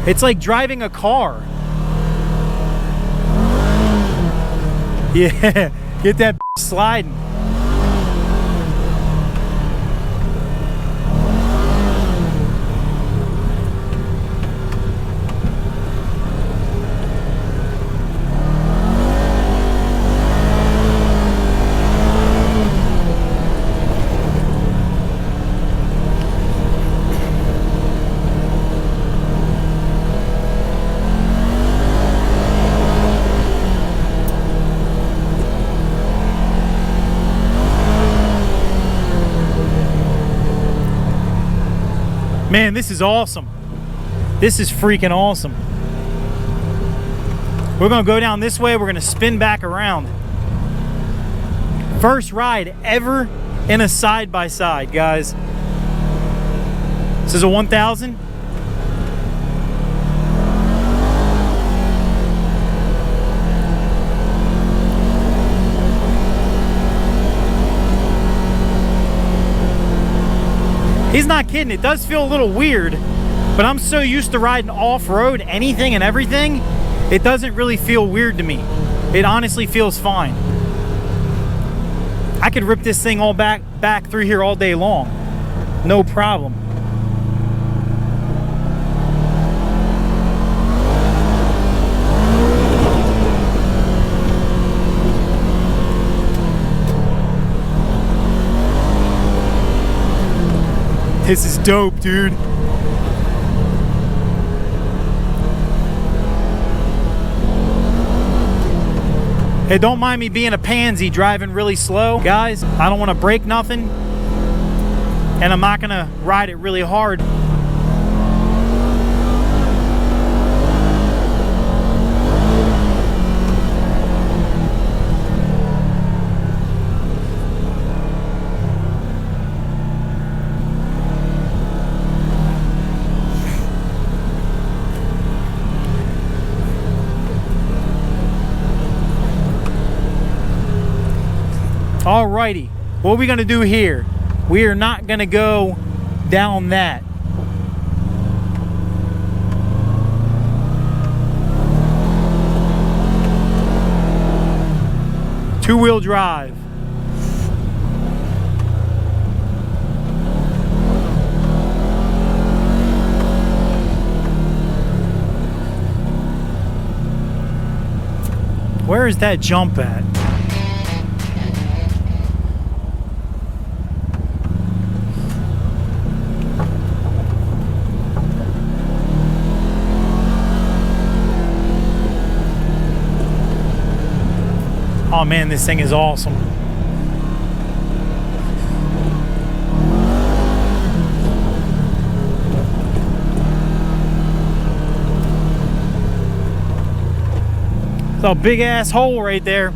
It's like driving a car. Yeah, get that sliding. Man, this is awesome. This is freaking awesome. We're gonna go down this way. We're gonna spin back around. First ride ever in a side-by-side, guys. This is a 1000. He's not kidding. It does feel a little weird, but I'm so used to riding off-road, anything and everything, it doesn't really feel weird to me. It honestly feels fine. I could rip this thing all back through here all day long. No problem. This is dope, dude. Hey, don't mind me being a pansy driving really slow. Guys, I don't want to break nothing, and I'm not gonna ride it really hard. Alrighty, what are we gonna do here? We are not gonna go down that. Two-wheel drive. Where is that jump at? Oh man, this thing is awesome. It's a big ass hole right there.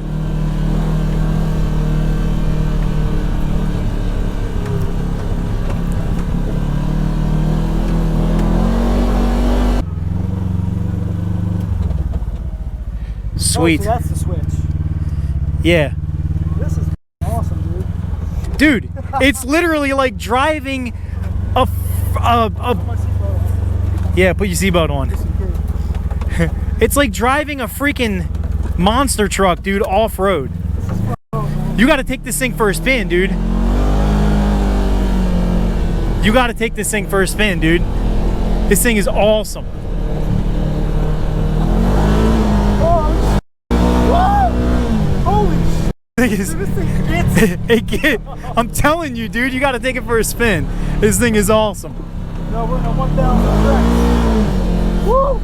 Sweet. Oh, so that's the switch. Yeah. This is awesome, dude. Dude, it's literally like driving a yeah, put your seatbelt on. It's like driving a freaking monster truck, dude, off-road. You got to take this thing for a spin, dude. You got to take this thing for a spin, dude. This thing is awesome. I'm telling you, dude, you got to take it for a spin. This thing is awesome. No, we're in a 1000 track. Woo!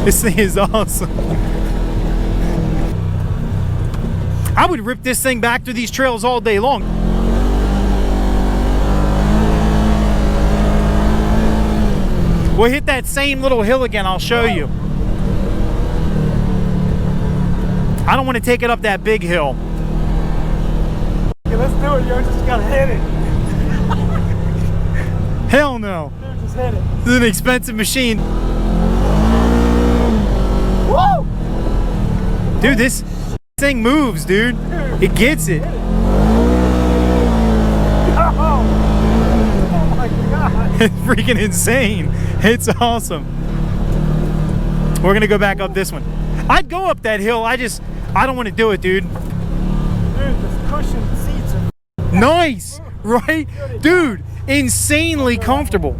This thing is awesome. I would rip this thing back through these trails all day long. We'll hit that same little hill again, I'll show you. I don't want to take it up that big hill. Okay, let's do it, yo. Just gotta hit it. Hell no. Dude, just hit it. This is an expensive machine. Woo! Dude, this thing moves, dude. It gets it. Oh my God. It's freaking insane. It's awesome. We're gonna go back up this one. I'd go up that hill. I don't want to do it, dude. Dude, this cushioned seats are Nice, right? Dude, insanely comfortable.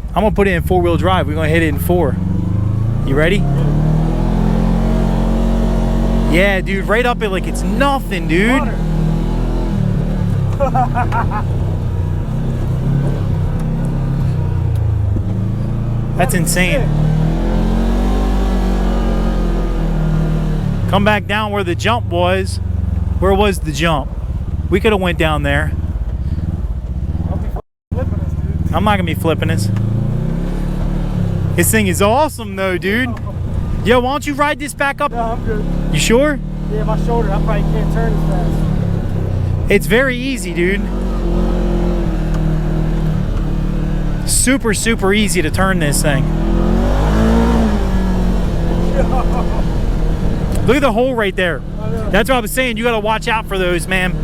I'm gonna put it in 4-wheel drive. We're gonna hit it in 4. You ready? Yeah, dude, right up it like it's nothing, dude. water. That's insane. Come back down where the jump was. Where was the jump? We could have went down there. I'll be flipping this, dude. I'm not gonna be flipping this. This thing is awesome though, dude. Yo, why don't you ride this back up? No, I'm good. You sure? Yeah, my shoulder, I probably can't turn as fast. It's very easy, dude. Super, super easy to turn this thing. Look at the hole right there. That's what I was saying. You got to watch out for those, man.